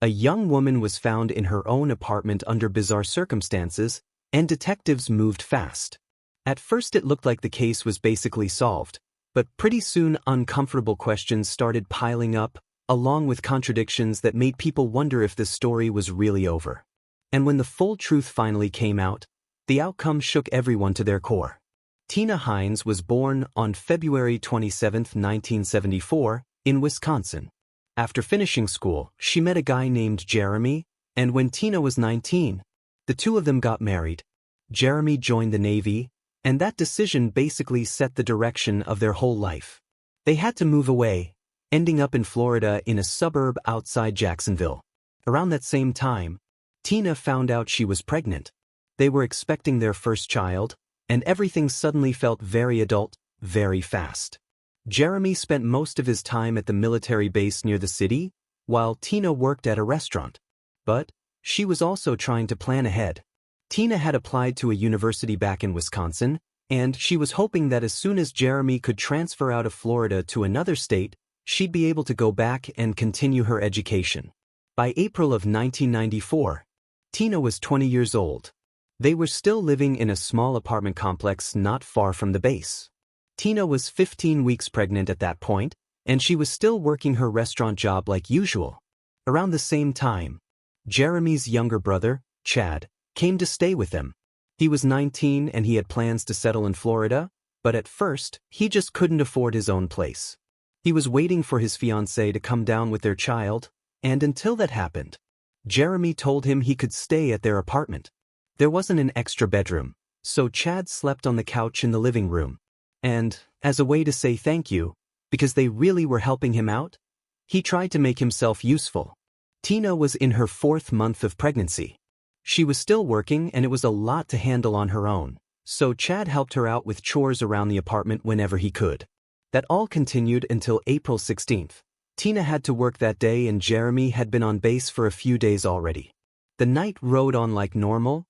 A young woman was found in her own apartment under bizarre circumstances, and detectives moved fast. At first it looked like the case was basically solved, but pretty soon uncomfortable questions started piling up, along with contradictions that made people wonder if the story was really over. And when the full truth finally came out, the outcome shook everyone to their core. Tina Hines was born on February 27, 1974, in Wisconsin. After finishing school, she met a guy named Jeremy, and when Tina was 19, the two of them got married. Jeremy joined the Navy, and that decision basically set the direction of their whole life. They had to move away, ending up in Florida in a suburb outside Jacksonville. Around that same time, Tina found out she was pregnant. They were expecting their first child, and everything suddenly felt very adult, very fast. Jeremy spent most of his time at the military base near the city, while Tina worked at a restaurant. But she was also trying to plan ahead. Tina had applied to a university back in Wisconsin, and she was hoping that as soon as Jeremy could transfer out of Florida to another state, she'd be able to go back and continue her education. By April of 1994, Tina was 20 years old. They were still living in a small apartment complex not far from the base. Tina was 15 weeks pregnant at that point, and she was still working her restaurant job like usual. Around the same time, Jeremy's younger brother, Chad, came to stay with them. He was 19 and he had plans to settle in Florida, but at first, he just couldn't afford his own place. He was waiting for his fiancée to come down with their child, and until that happened, Jeremy told him he could stay at their apartment. There wasn't an extra bedroom, so Chad slept on the couch in the living room. And, as a way to say thank you, because they really were helping him out, he tried to make himself useful. Tina was in her 4th month of pregnancy. She was still working and it was a lot to handle on her own, so Chad helped her out with chores around the apartment whenever he could. That all continued until April 16th. Tina had to work that day and Jeremy had been on base for a few days already. The night rode on like normal,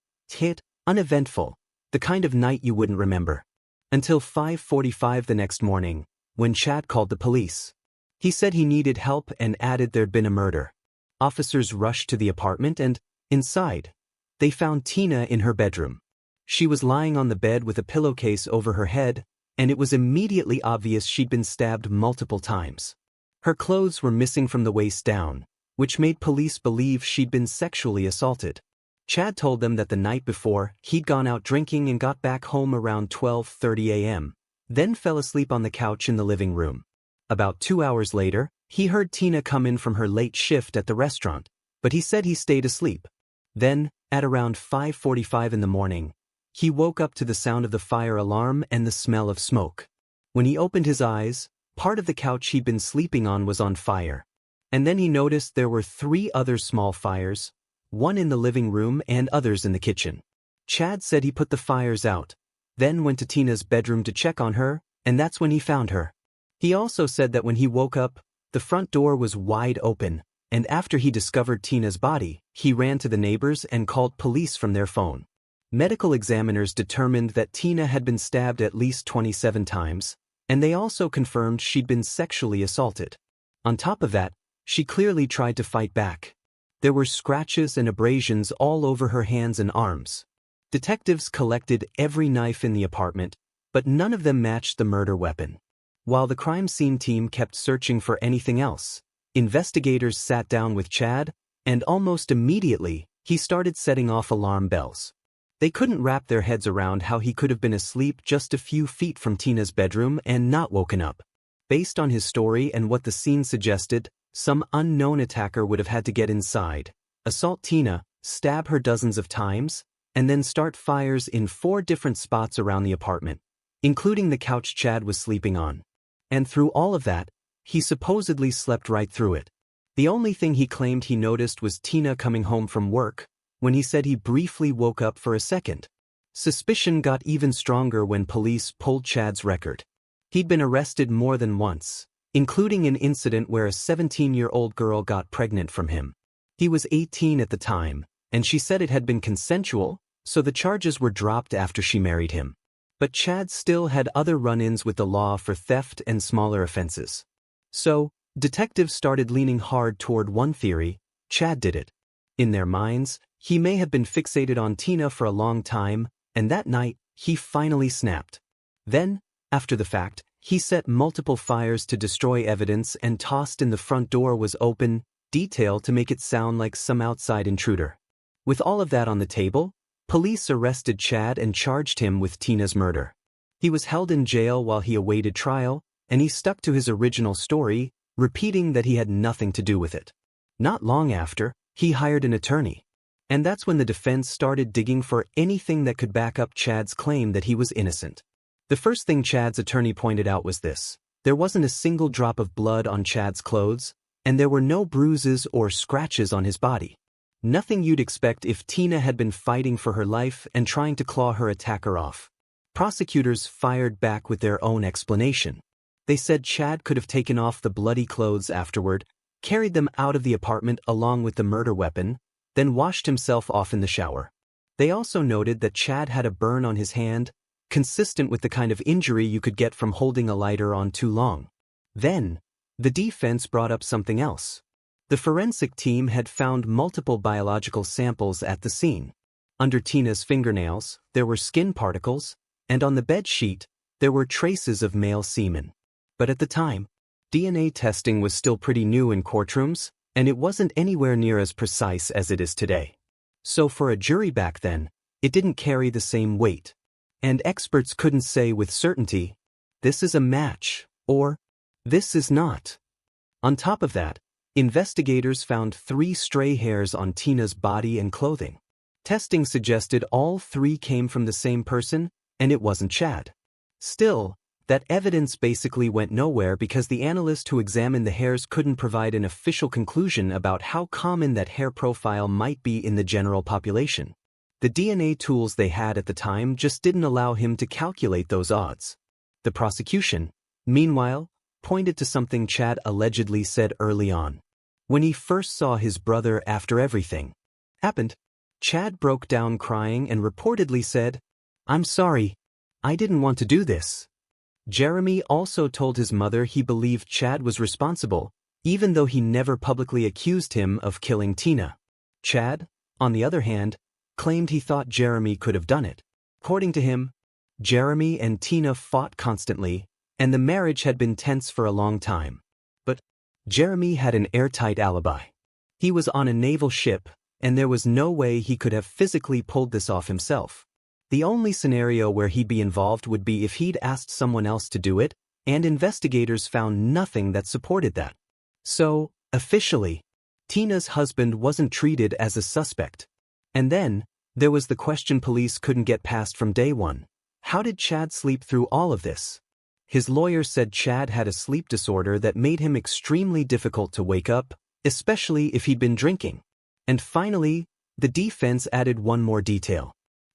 uneventful, the kind of night you wouldn't remember. Until 5:45 the next morning, when Chad called the police. He said he needed help and added there'd been a murder. Officers rushed to the apartment and, inside, they found Tina in her bedroom. She was lying on the bed with a pillowcase over her head, and it was immediately obvious she'd been stabbed multiple times. Her clothes were missing from the waist down, which made police believe she'd been sexually assaulted. Chad told them that the night before, he'd gone out drinking and got back home around 12:30 a.m., then fell asleep on the couch in the living room. About 2 hours later, he heard Tina come in from her late shift at the restaurant, but he said he stayed asleep. Then, at around 5:45 in the morning, he woke up to the sound of the fire alarm and the smell of smoke. When he opened his eyes, part of the couch he'd been sleeping on was on fire. And then he noticed there were 3 other small fires, one in the living room and others in the kitchen. Chad said he put the fires out, then went to Tina's bedroom to check on her, and that's when he found her. He also said that when he woke up, the front door was wide open, and after he discovered Tina's body, he ran to the neighbors and called police from their phone. Medical examiners determined that Tina had been stabbed at least 27 times, and they also confirmed she'd been sexually assaulted. On top of that, she clearly tried to fight back. There were scratches and abrasions all over her hands and arms. Detectives collected every knife in the apartment, but none of them matched the murder weapon. While the crime scene team kept searching for anything else, investigators sat down with Chad, and almost immediately, he started setting off alarm bells. They couldn't wrap their heads around how he could have been asleep just a few feet from Tina's bedroom and not woken up. Based on his story and what the scene suggested, some unknown attacker would have had to get inside, assault Tina, stab her dozens of times, and then start fires in 4 different spots around the apartment, including the couch Chad was sleeping on. And through all of that, he supposedly slept right through it. The only thing he claimed he noticed was Tina coming home from work, when he said he briefly woke up for a second. Suspicion got even stronger when police pulled Chad's record. He'd been arrested more than once, including an incident where a 17-year-old girl got pregnant from him. He was 18 at the time, and she said it had been consensual, so the charges were dropped after she married him. But Chad still had other run-ins with the law for theft and smaller offenses. So, detectives started leaning hard toward one theory: Chad did it. In their minds, he may have been fixated on Tina for a long time, and that night, he finally snapped. Then, after the fact, he set multiple fires to destroy evidence and tossed in the front door was open, detail to make it sound like some outside intruder. With all of that on the table, police arrested Chad and charged him with Tina's murder. He was held in jail while he awaited trial, and he stuck to his original story, repeating that he had nothing to do with it. Not long after, he hired an attorney. And that's when the defense started digging for anything that could back up Chad's claim that he was innocent. The first thing Chad's attorney pointed out was this: there wasn't a single drop of blood on Chad's clothes, and there were no bruises or scratches on his body. Nothing you'd expect if Tina had been fighting for her life and trying to claw her attacker off. Prosecutors fired back with their own explanation. They said Chad could have taken off the bloody clothes afterward, carried them out of the apartment along with the murder weapon, then washed himself off in the shower. They also noted that Chad had a burn on his hand, consistent with the kind of injury you could get from holding a lighter on too long. Then, the defense brought up something else. The forensic team had found multiple biological samples at the scene. Under Tina's fingernails, there were skin particles, and on the bed sheet, there were traces of male semen. But at the time, DNA testing was still pretty new in courtrooms, and it wasn't anywhere near as precise as it is today. So for a jury back then, it didn't carry the same weight. And experts couldn't say with certainty, this is a match, or this is not. On top of that, investigators found 3 stray hairs on Tina's body and clothing. Testing suggested all 3 came from the same person, and it wasn't Chad. Still, that evidence basically went nowhere because the analyst who examined the hairs couldn't provide an official conclusion about how common that hair profile might be in the general population. The DNA tools they had at the time just didn't allow him to calculate those odds. The prosecution, meanwhile, pointed to something Chad allegedly said early on. When he first saw his brother after everything happened, Chad broke down crying and reportedly said, "I'm sorry, I didn't want to do this." Jeremy also told his mother he believed Chad was responsible, even though he never publicly accused him of killing Tina. Chad, on the other hand, claimed he thought Jeremy could have done it. According to him, Jeremy and Tina fought constantly, and the marriage had been tense for a long time. But Jeremy had an airtight alibi. He was on a naval ship, and there was no way he could have physically pulled this off himself. The only scenario where he'd be involved would be if he'd asked someone else to do it, and investigators found nothing that supported that. So, officially, Tina's husband wasn't treated as a suspect. And then, there was the question police couldn't get past from day one. How did Chad sleep through all of this? His lawyer said Chad had a sleep disorder that made him extremely difficult to wake up, especially if he'd been drinking. And finally, the defense added one more detail.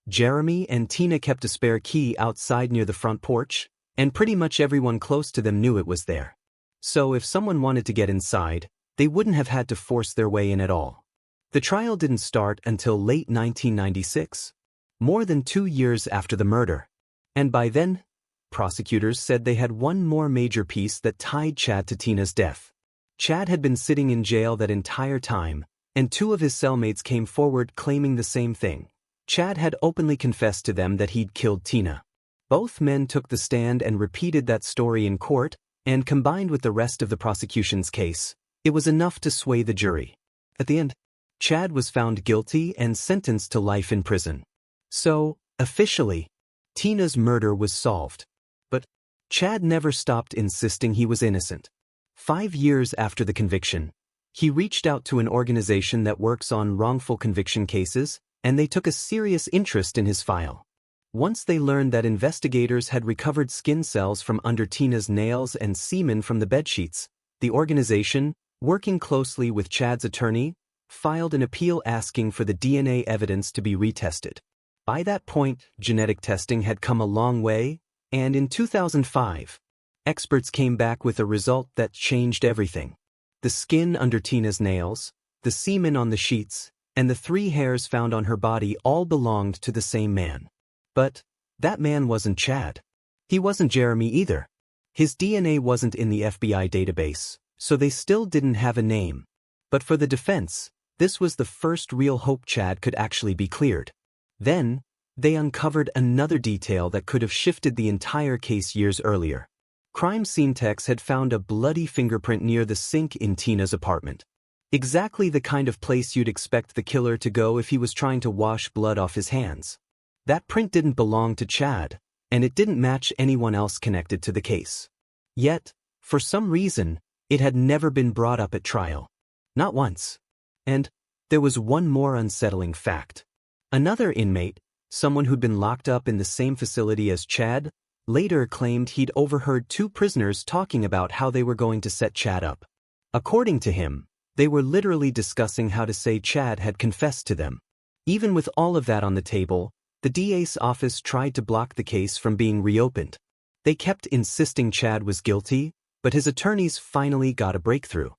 Jeremy and Tina kept a spare key outside near the front porch, and pretty much everyone close to them knew it was there. So if someone wanted to get inside, they wouldn't have had to force their way in at all. The trial didn't start until late 1996, more than 2 years after the murder. And by then, prosecutors said they had one more major piece that tied Chad to Tina's death. Chad had been sitting in jail that entire time, and 2 of his cellmates came forward claiming the same thing. Chad had openly confessed to them that he'd killed Tina. Both men took the stand and repeated that story in court, and combined with the rest of the prosecution's case, it was enough to sway the jury. At the end, Chad was found guilty and sentenced to life in prison. So, officially, Tina's murder was solved. But Chad never stopped insisting he was innocent. 5 years after the conviction, he reached out to an organization that works on wrongful conviction cases, and they took a serious interest in his file. Once they learned that investigators had recovered skin cells from under Tina's nails and semen from the bedsheets, the organization, working closely with Chad's attorney, filed an appeal asking for the DNA evidence to be retested. By that point, genetic testing had come a long way, and in 2005, experts came back with a result that changed everything. The skin under Tina's nails, the semen on the sheets, and the 3 hairs found on her body all belonged to the same man. But that man wasn't Chad. He wasn't Jeremy either. His DNA wasn't in the FBI database, so they still didn't have a name. But for the defense, This was the first real hope Chad could actually be cleared. Then, they uncovered another detail that could have shifted the entire case years earlier. Crime scene techs had found a bloody fingerprint near the sink in Tina's apartment. Exactly the kind of place you'd expect the killer to go if he was trying to wash blood off his hands. That print didn't belong to Chad, and it didn't match anyone else connected to the case. Yet, for some reason, it had never been brought up at trial. Not once. And there was one more unsettling fact. Another inmate, someone who'd been locked up in the same facility as Chad, later claimed he'd overheard two prisoners talking about how they were going to set Chad up. According to him, they were literally discussing how to say Chad had confessed to them. Even with all of that on the table, the DA's office tried to block the case from being reopened. They kept insisting Chad was guilty, but his attorneys finally got a breakthrough.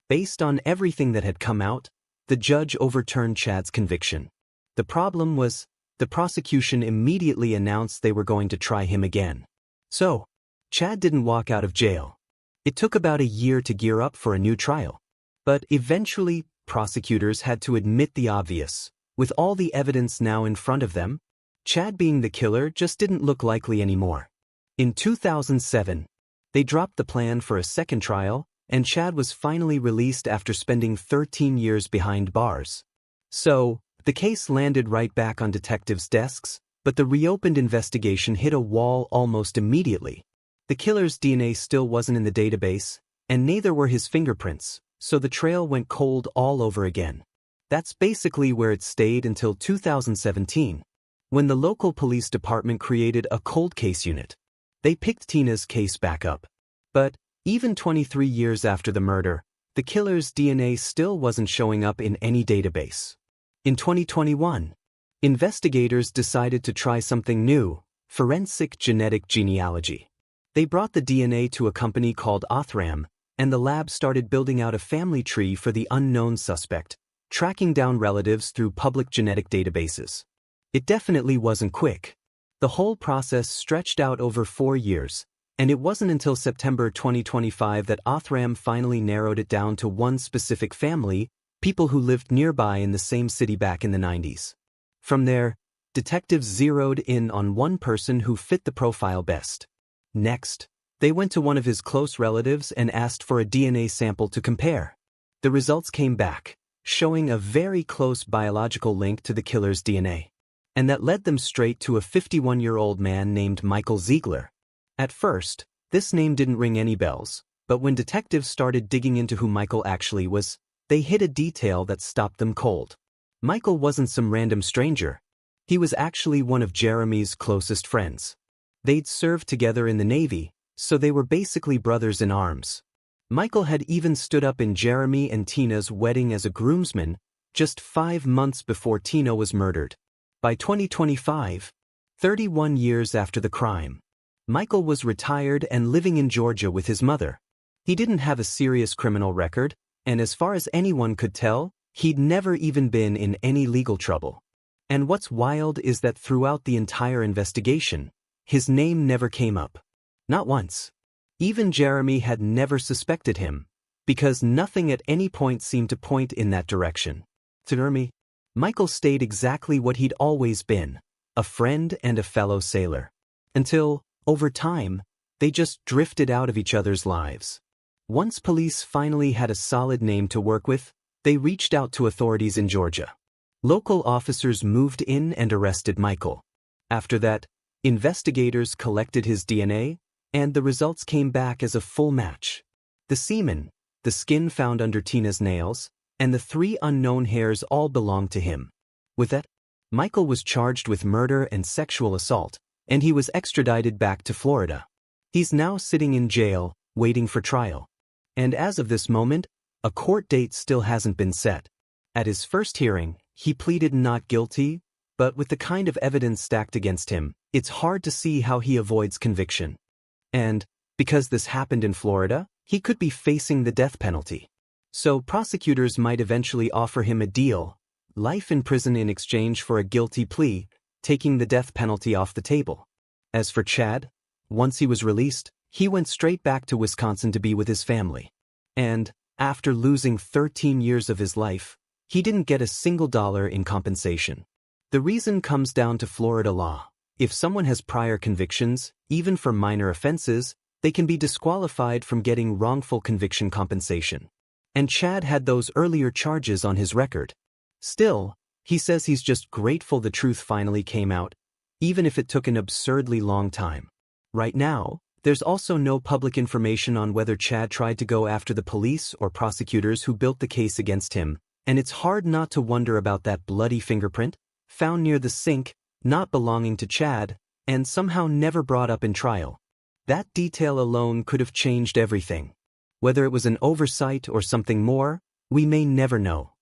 Based on everything that had come out, the judge overturned Chad's conviction. The problem was, the prosecution immediately announced they were going to try him again. So, Chad didn't walk out of jail. It took about a year to gear up for a new trial. But eventually, prosecutors had to admit the obvious. With all the evidence now in front of them, Chad being the killer just didn't look likely anymore. In 2007, they dropped the plan for a second trial, and Chad was finally released after spending 13 years behind bars. So, the case landed right back on detectives' desks, but the reopened investigation hit a wall almost immediately. The killer's DNA still wasn't in the database, and neither were his fingerprints, so the trail went cold all over again. That's basically where it stayed until 2017, when the local police department created a cold case unit. They picked Tina's case back up. But, even 23 years after the murder, the killer's DNA still wasn't showing up in any database. In 2021, investigators decided to try something new: forensic genetic genealogy. They brought the DNA to a company called Othram, and the lab started building out a family tree for the unknown suspect, tracking down relatives through public genetic databases. It definitely wasn't quick. The whole process stretched out over 4 years, and it wasn't until September 2025 that Othram finally narrowed it down to one specific family, people who lived nearby in the same city back in the 90s. From there, detectives zeroed in on one person who fit the profile best. Next, they went to one of his close relatives and asked for a DNA sample to compare. The results came back, showing a very close biological link to the killer's DNA. And that led them straight to a 51-year-old man named Michael Ziegler. At first, this name didn't ring any bells, but when detectives started digging into who Michael actually was, they hit a detail that stopped them cold. Michael wasn't some random stranger. He was actually one of Jeremy's closest friends. They'd served together in the Navy, so they were basically brothers in arms. Michael had even stood up in Jeremy and Tina's wedding as a groomsman, just 5 months before Tina was murdered. By 2025, 31 years after the crime, Michael was retired and living in Georgia with his mother. He didn't have a serious criminal record, and as far as anyone could tell, he'd never even been in any legal trouble. And what's wild is that throughout the entire investigation, his name never came up. Not once. Even Jeremy had never suspected him, because nothing at any point seemed to point in that direction. To Jeremy, Michael stayed exactly what he'd always been, a friend and a fellow sailor. Until, over time, they just drifted out of each other's lives. Once police finally had a solid name to work with, they reached out to authorities in Georgia. Local officers moved in and arrested Michael. After that, investigators collected his DNA, and the results came back as a full match. The semen, the skin found under Tina's nails, and the 3 unknown hairs all belonged to him. With that, Michael was charged with murder and sexual assault, and he was extradited back to Florida. He's now sitting in jail, waiting for trial. And as of this moment, a court date still hasn't been set. At his first hearing, he pleaded not guilty, but with the kind of evidence stacked against him, it's hard to see how he avoids conviction. And, because this happened in Florida, he could be facing the death penalty. So prosecutors might eventually offer him a deal, life in prison in exchange for a guilty plea, taking the death penalty off the table. As for Chad, once he was released, he went straight back to Wisconsin to be with his family. And, after losing 13 years of his life, he didn't get a single dollar in compensation. The reason comes down to Florida law. If someone has prior convictions, even for minor offenses, they can be disqualified from getting wrongful conviction compensation. And Chad had those earlier charges on his record. Still, he says he's just grateful the truth finally came out, even if it took an absurdly long time. Right now, there's also no public information on whether Chad tried to go after the police or prosecutors who built the case against him, and it's hard not to wonder about that bloody fingerprint, found near the sink, not belonging to Chad, and somehow never brought up in trial. That detail alone could have changed everything. Whether it was an oversight or something more, we may never know.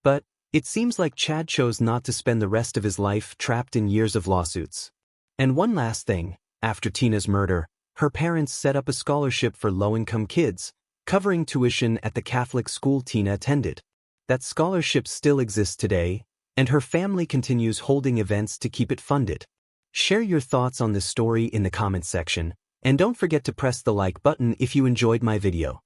But it seems like Chad chose not to spend the rest of his life trapped in years of lawsuits. And one last thing, after Tina's murder, her parents set up a scholarship for low-income kids, covering tuition at the Catholic school Tina attended. That scholarship still exists today, and her family continues holding events to keep it funded. Share your thoughts on this story in the comments section, and don't forget to press the like button if you enjoyed my video.